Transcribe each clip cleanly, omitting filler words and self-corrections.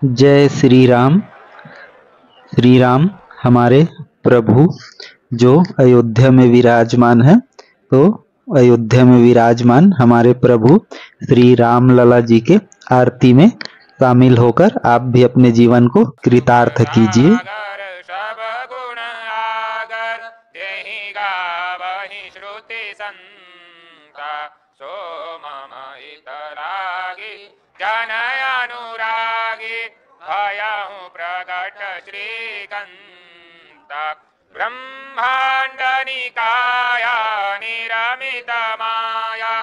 जय श्री राम। श्री राम हमारे प्रभु जो अयोध्या में विराजमान है, तो अयोध्या में विराजमान हमारे प्रभु श्री राम लला जी के आरती में शामिल होकर आप भी अपने जीवन को कृतार्थ कीजिए। जनय अनुरागी भयहु प्रकट श्रीकंत ब्रह्मांड निकाया निरमित माया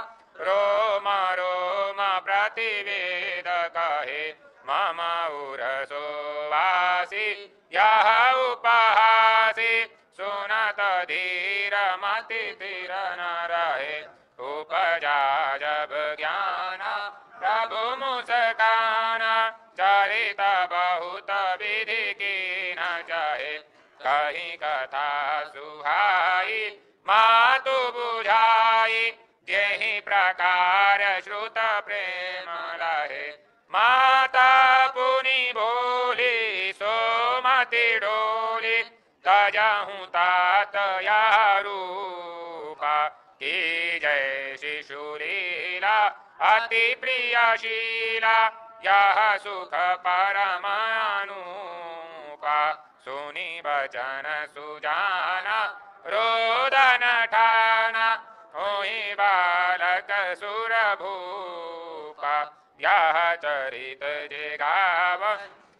रोम रोम प्रतिवेद कहे मम उरसो वासी यह उपहासी सुनत धीर मति धीर न रहे उपजा जब ज्ञान प्रभु मुस्काना चरित बहुत विधि की न चाहे कहीं कथा सुहाई मातु बुझाई यही प्रकार श्रुत प्रेम लहे माता पुनि बोली सोमति डोली तजहु तात रूपा की जय शिशुलीला अति प्रियशीला यह सुख परमानुपा सुनि वचन सुजाना रोदन ठाना होई बालक सुर भूपा यह चरित जिगाव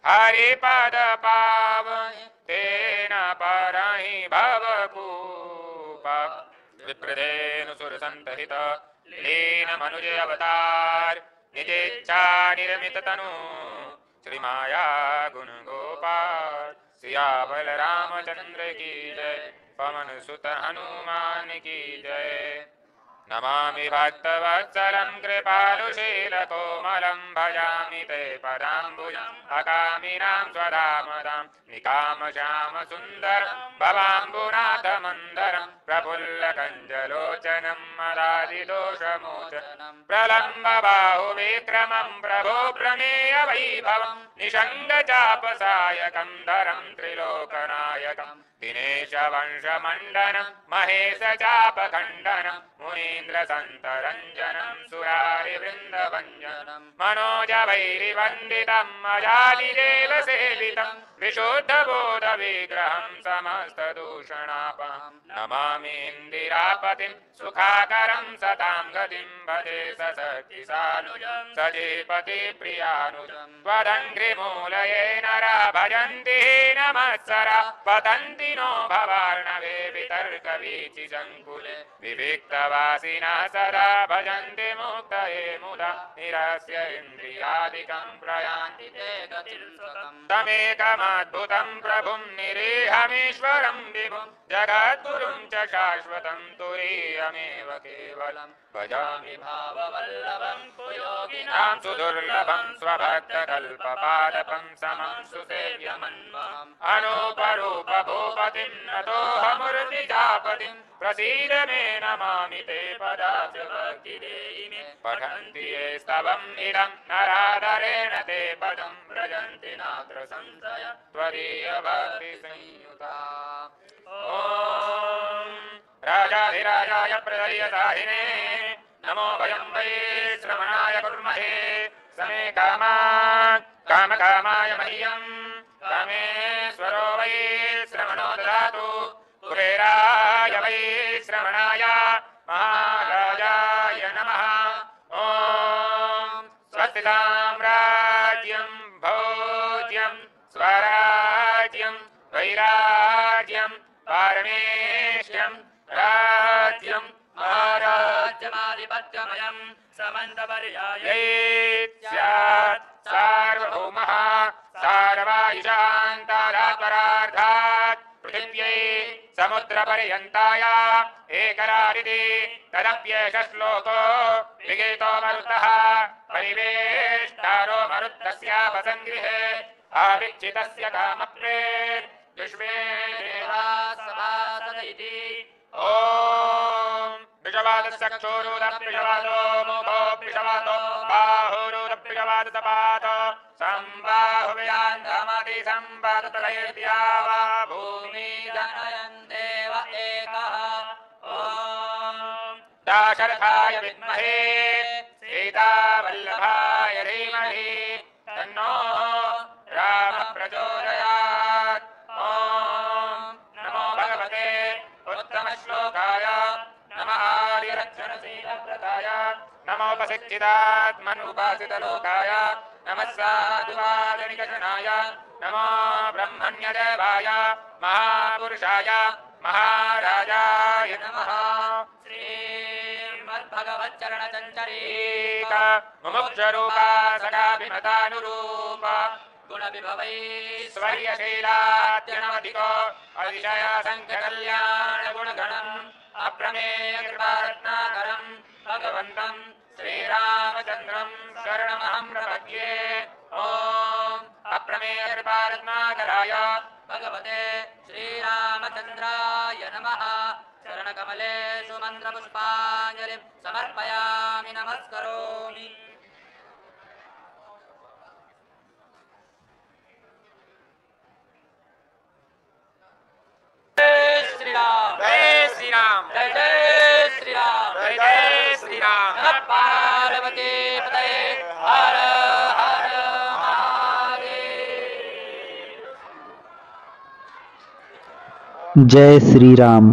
हरि पद पाव तेन परहि भव भूपा विप्रदेनु सुर संतहित लीन मनुज अवतार निजेच्छा निर्मित तनु श्री माया गुण गोपाल सियावल रामचंद्र की जय पवन सुत हनुमान की जय। नमामि भक्तवत्सलं कृपालुशील कोमलं भजामि ते पदाम्बुजम् अकामिनां स्वधामदां निकामश्याम सुन्दरं भवाम्बुनाथ मन्दरं प्रफुल्लकञ्जलोचनं मदादिदोषमोचनं प्रलम्ब बाहुविक्रमं प्रभो प्रमेय वैभवं निषङ्गचापसायकं धरं त्रिलोकनायकं दिनेश वंशमण्डनं महेश चापखण्डनं मुनीन्द्र संतरञ्जनं सुरारिवृन्दभञ्जनं मनोज वैरिवन्दितं अजादिदेव सेवितं विशुद्धबोधविग्रहं समस्तदूषणापहं नमामि इन्दिरापतिं सुखाकरं सतां गतिं भजे सखिसानुजं सजीपतिप्रियानुजं त्वदङ्घ्रिमूलये नरा भजन्ति नमत्सरा पतन्ति नो भवार्णवे वितर्कवीचिसङ्कुले विविक्तवासिनः सदा भजन्ति मुक्तये मुदा निरस्य इन्द्रियादिकं प्रयान्ति ते गतिर्सुखं तमेकमद्भुतं प्रभुं निरीहमीश्वरं विभुं जगद्गुरुं च शाश्वतं तुरीयमेव केवलं भजामि भाववल्लभं कुयोगिनां सुदुर्लभं स्वभक्तकल्पपादपं समं सुसेव्यमन्महम् अनूपरूप भूपतिं नतोऽहमूर्तिजापतिं प्रसीद मे नमामि ते पदाब्ज भक्तिदेहि मे पठन्ति ये स्तवम् इदं नराधरेण ते पदं व्रजन्ति नात्र संशय त्वदीय भक्ति संयुता। ॐ राजाधिराजाय प्रदयसाहिने नमो वयं वै श्रवणाय कुर्महे समे कामान् कामकामाय मह्यं कामेश्वरो वै श्रवणो ददातु कुबेराय वै श्रवणाय महाराजाय नमः। ॐ स्वस्ति साम्राज्यं भोज्यं स्वराज्यं वैराज्यं पारमेष्यं राज्यं महाराज्यमाधिपत्यमयं समन्तपर्याये स्यात् सार्वभौमः सार्वायुषान्तारापरार्धात् पृथिव्यै समुद्रपर्यन्ताय एकरारिति तदप्येष श्लोको विगीतो मरुतः परिवेष्टारो मरुत्तस्यापसङ्गृहे आविच्चितस्य कामप्रे विश्वे देवाः सभासद इति। ॐ विषवादः चक्षुरुदः विषवादो मुखो विषवादो बाहुरुदः सूर्यवादतपात सम्बाहुव्यान्धमति सम्पादतलैर्द्यावा भूमि जनयन् देव एकः ॐ दाशरथाय विद्महे सीतावल्लभाय धीमहि तन्नो रामः प्रचोदयात् ॐ नमो भगवते उत्तमश्लोकाय नमः आर्यरक्षणशीलव्रताय नमोपशिक्षितात्मनुपासितलोकाय नमः साधुवादनिकषणाय नमो ब्रह्मण्यदेवाय महापुरुषाय महाराजाय नमः श्रीमद्भगवच्चरणचञ्चरीक मुमुक्षरूपा सदाभिमतानुरूप गुणविभवैश्वर्यशीलाद्यनवधिको अतिशय सङ्ख्यकल्याणगुणगणम् अप्रमेयकृपारत्नाकरम् भगवन्तम् श्रीरामचन्द्रम् शरणमहं प्रपद्ये ॐ अप्रमेयकृपारत्नाकराय भगवते श्रीरामचन्द्राय नमः चरणकमलेषु मन्त्रपुष्पाञ्जलिं समर्पयामि नमस्करोमि जय जय श्री राम जय जय श्री राम पार्वती पतये हर हर महादेव जय श्री राम।